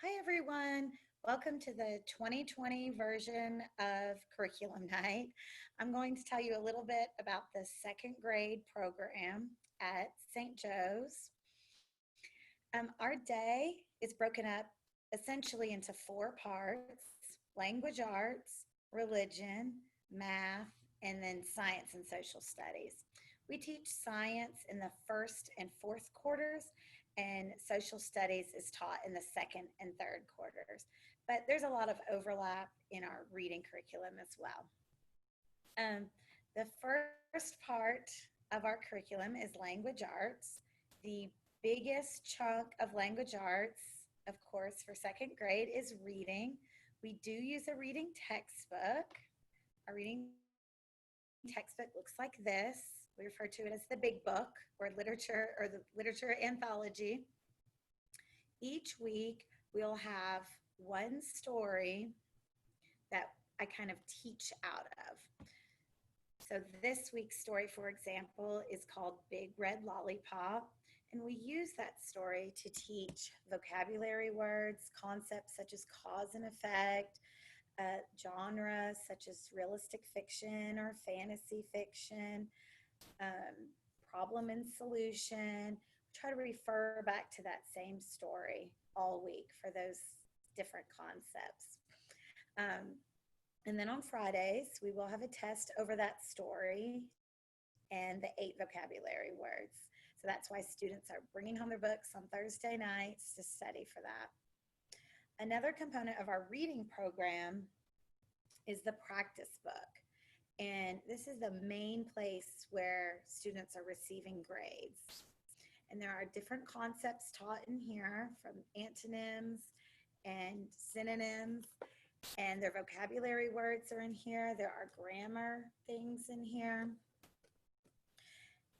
Hi, everyone. Welcome to the 2020 version of Curriculum Night. I'm going to tell you a little bit about the second grade program at St. Joe's. Our day is broken up essentially into four parts: language arts, religion, math, and then science and social studies. We teach science in the first and fourth quarters, and social studies is taught in the second and third quarters. But there's a lot of overlap in our reading curriculum as well. The first part of our curriculum is language arts. The biggest chunk of language arts, of course, for second grade is reading. We do use a reading textbook. Our reading textbook looks like this. We refer to it as the big book or the literature anthology. Each week, we'll have one story that I kind of teach out of. So this week's story, for example, is called Big Red Lollipop. And we use that story to teach vocabulary words, concepts such as cause and effect, genres such as realistic fiction or fantasy fiction, um, problem and solution. Try to refer back to that same story all week for those different concepts. Um, and then on Fridays, we will have a test over that story and the 8 vocabulary words. So that's why students are bringing home their books on Thursday nights to study for that. Another component of our reading program is the practice book. And this is the main place where students are receiving grades. And there are different concepts taught in here, from antonyms and synonyms, and their vocabulary words are in here. There are grammar things in here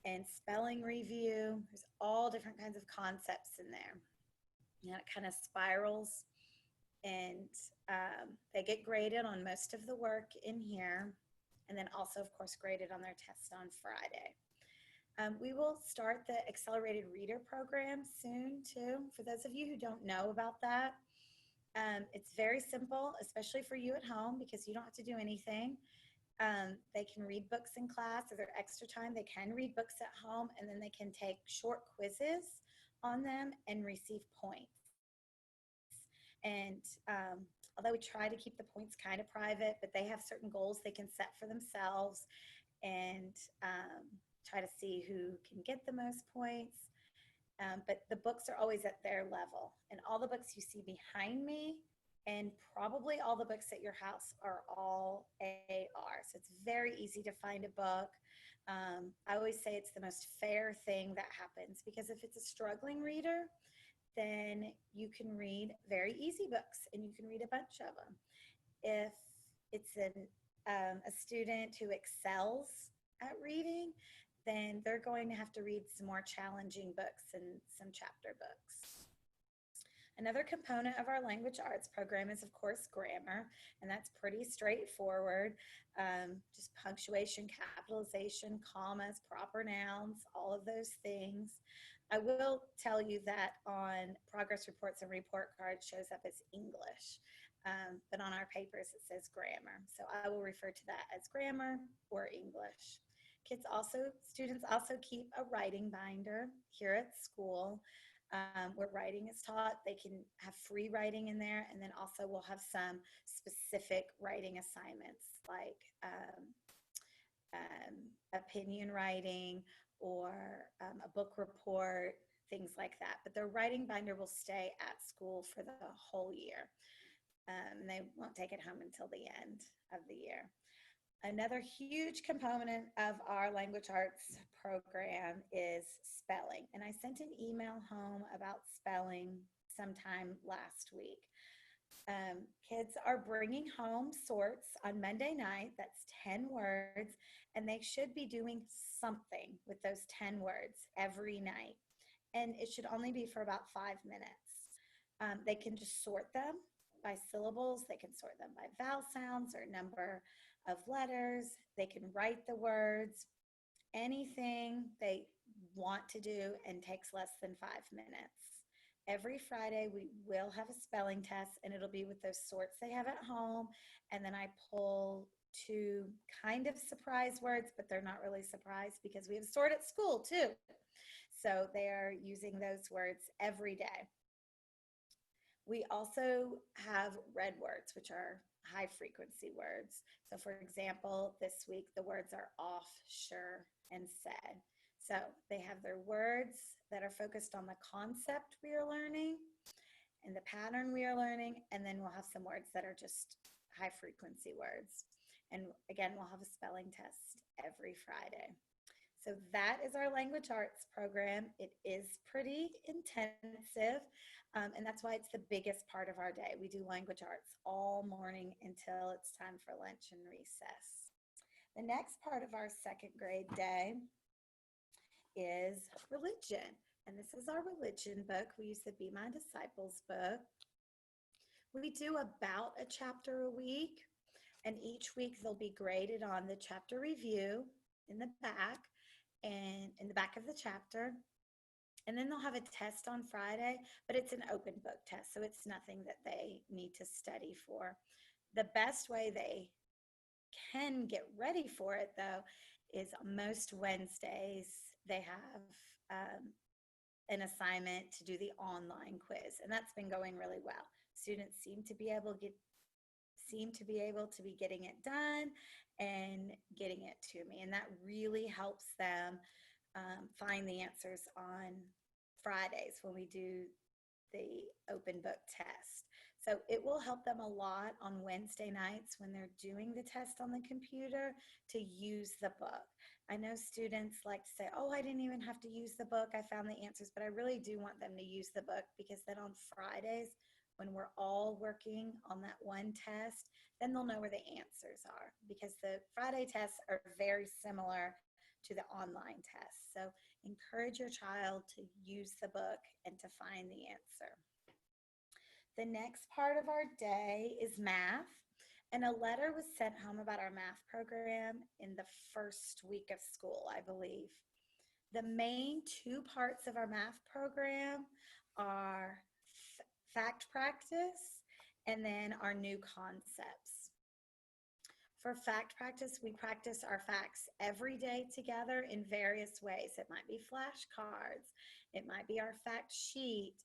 and spelling review. There's all different kinds of concepts in there. It kind of spirals, and they get graded on most of the work in here, and then also, of course, graded on their test on Friday. We will start the accelerated reader program soon, too. For those of you who don't know about that, it's very simple, especially for you at home, because you don't have to do anything. They can read books in class, or their extra time, they can read books at home, and then they can take short quizzes on them and receive points. And although we try to keep the points kind of private, but they have certain goals they can set for themselves and try to see who can get the most points. But the books are always at their level. And all the books you see behind me and probably all the books at your house are all AR. So it's very easy to find a book. I always say it's the most fair thing that happens, because if it's a struggling reader, then you can read very easy books and you can read a bunch of them. If it's a student who excels at reading, then they're going to have to read some more challenging books and some chapter books. Another component of our language arts program is, of course, grammar, and that's pretty straightforward. Just punctuation, capitalization, commas, proper nouns, all of those things. I will tell you that on progress reports and report cards shows up as English, but on our papers it says grammar. So I will refer to that as grammar or English. Students also keep a writing binder here at school, where writing is taught. They can have free writing in there, and then also we'll have some specific writing assignments like opinion writing or a book report, things like that. But their writing binder will stay at school for the whole year. They won't take it home until the end of the year. Another huge component of our language arts program is spelling. And I sent an email home about spelling sometime last week. Kids are bringing home sorts on Monday night. That's 10 words, and they should be doing something with those 10 words every night. And it should only be for about 5 minutes. They can just sort them by syllables. They can sort them by vowel sounds or number of letters. They can write the words, anything they want to do, and takes less than 5 minutes. Every Friday, we will have a spelling test, and it'll be with those sorts they have at home. And then I pull two kind of surprise words, but they're not really surprise because we have a sort at school too. So they are using those words every day. We also have red words, which are high frequency words. So, for example, this week the words are off, sure, and said. So they have their words that are focused on the concept we are learning and the pattern we are learning, and then we'll have some words that are just high frequency words. And again, we'll have a spelling test every Friday. So that is our language arts program. It is pretty intensive, and that's why it's the biggest part of our day. We do language arts all morning until it's time for lunch and recess. The next part of our second grade day is religion. And this is our religion book. We use the Be My Disciples book. We do about a chapter a week, and each week they'll be graded on the chapter review in the back and in the back of the chapter. And then they'll have a test on Friday, but it's an open book test, so it's nothing that they need to study for. The best way they can get ready for it, though, is most Wednesdays they have an assignment to do the online quiz, and that's been going really well. Students seem to be able to be getting it done and getting it to me, and that really helps them find the answers on Fridays when we do the open book test. So it will help them a lot on Wednesday nights when they're doing the test on the computer to use the book. I know students like to say, oh, I didn't even have to use the book. I found the answers, but I really do want them to use the book because then on Fridays, when we're all working on that one test, then they'll know where the answers are because the Friday tests are very similar to the online tests. So encourage your child to use the book and to find the answer. The next part of our day is math. And a letter was sent home about our math program in the first week of school, I believe. The main two parts of our math program are fact practice and then our new concepts. For fact practice, we practice our facts every day together in various ways. It might be flashcards, it might be our fact sheet.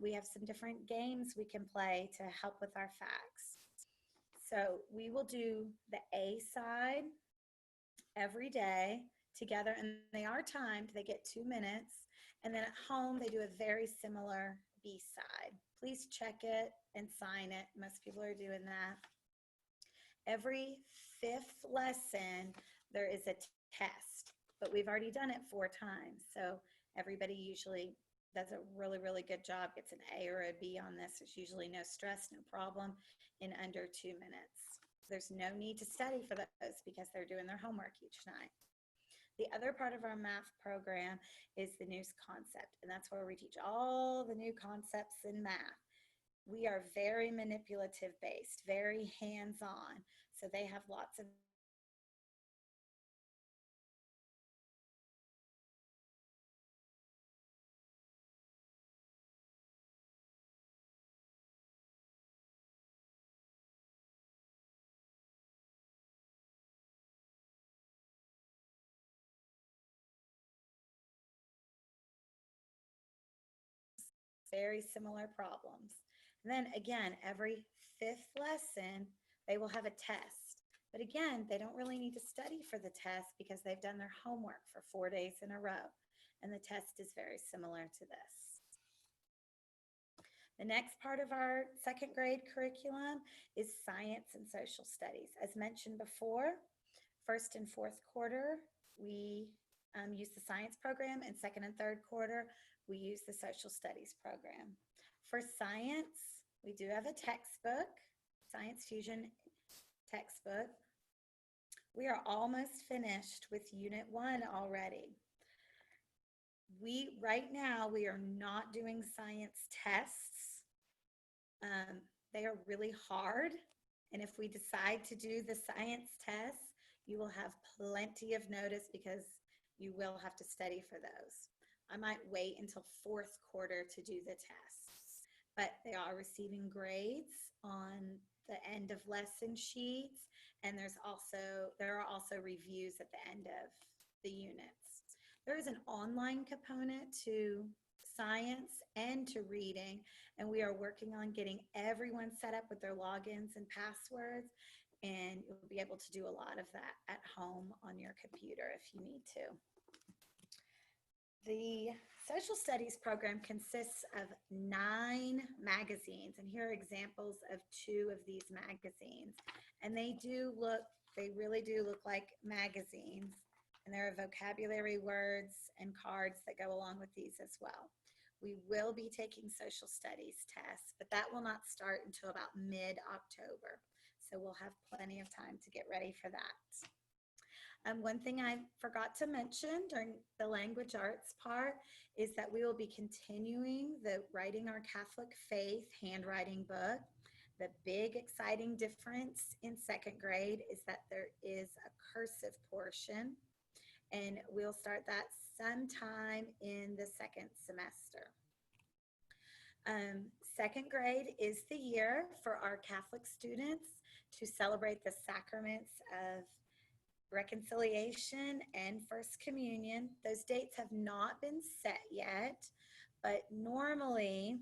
We have some different games we can play to help with our facts. So we will do the A side every day together, and they are timed. They get 2 minutes. And then at home, they do a very similar B side. Please check it and sign it. Most people are doing that. Every fifth lesson, there is a test, but we've already done it 4 times. So everybody usually does a really, really good job, gets an A or a B on this. There's usually no stress, no problem in under 2 minutes. There's no need to study for those because they're doing their homework each night. The other part of our math program is the new concept, and that's where we teach all the new concepts in math. We are very manipulative based, very hands-on. So they have lots of very similar problems. And then again, every fifth lesson, they will have a test. But again, they don't really need to study for the test because they've done their homework for 4 days in a row. And the test is very similar to this. The next part of our second grade curriculum is science and social studies. As mentioned before, first and fourth quarter, we use the science program, and second and third quarter, we use the social studies program. For science, we do have a textbook, Science Fusion textbook. We are almost finished with Unit 1 already. Right now, we are not doing science tests. They are really hard, and if we decide to do the science tests, you will have plenty of notice because you will have to study for those. I might wait until fourth quarter to do the tests, but they are receiving grades on the end of lesson sheets, and there are also reviews at the end of the units. There is an online component to science and to reading, and we are working on getting everyone set up with their logins and passwords, and you'll be able to do a lot of that at home on your computer if you need to. The social studies program consists of 9 magazines, and here are examples of 2 of these magazines. And they really do look like magazines, and there are vocabulary words and cards that go along with these as well. We will be taking social studies tests, but that will not start until about mid-October. So we'll have plenty of time to get ready for that. One thing I forgot to mention during the language arts part is that we will be continuing the Writing Our Catholic Faith handwriting book. The big exciting difference in second grade is that there is a cursive portion, and we'll start that sometime in the second semester. Second grade is the year for our Catholic students to celebrate the sacraments of reconciliation and First Communion. Those dates have not been set yet, but normally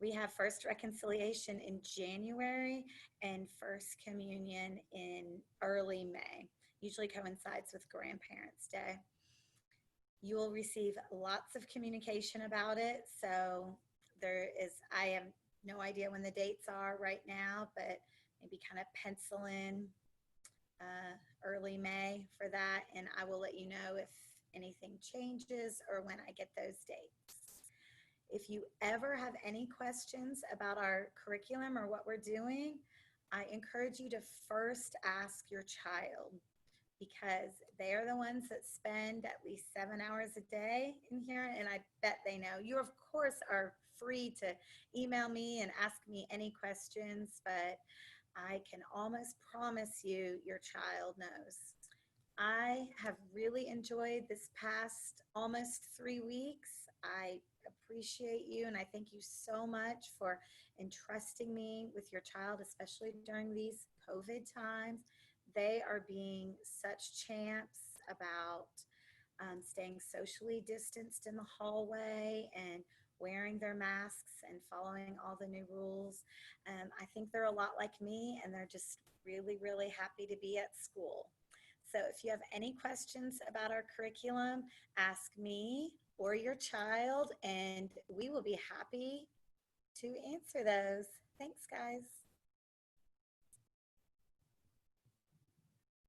we have First Reconciliation in January and First Communion in early May. Usually coincides with Grandparents' Day. You will receive lots of communication about it, so I have no idea when the dates are right now, but maybe kind of pencil in early May for that, and I will let you know if anything changes or when I get those dates. If you ever have any questions about our curriculum or what we're doing, I encourage you to first ask your child, because they are the ones that spend at least 7 hours a day in here, and I bet they know. You, of course, are free to email me and ask me any questions, but I can almost promise you your child knows. I have really enjoyed this past almost 3 weeks. I appreciate you, and I thank you so much for entrusting me with your child, especially during these COVID times. They are being such champs about staying socially distanced in the hallway and wearing their masks and following all the new rules. I think they're a lot like me, and they're just really, really happy to be at school. So if you have any questions about our curriculum, ask me or your child, and we will be happy to answer those. Thanks, guys.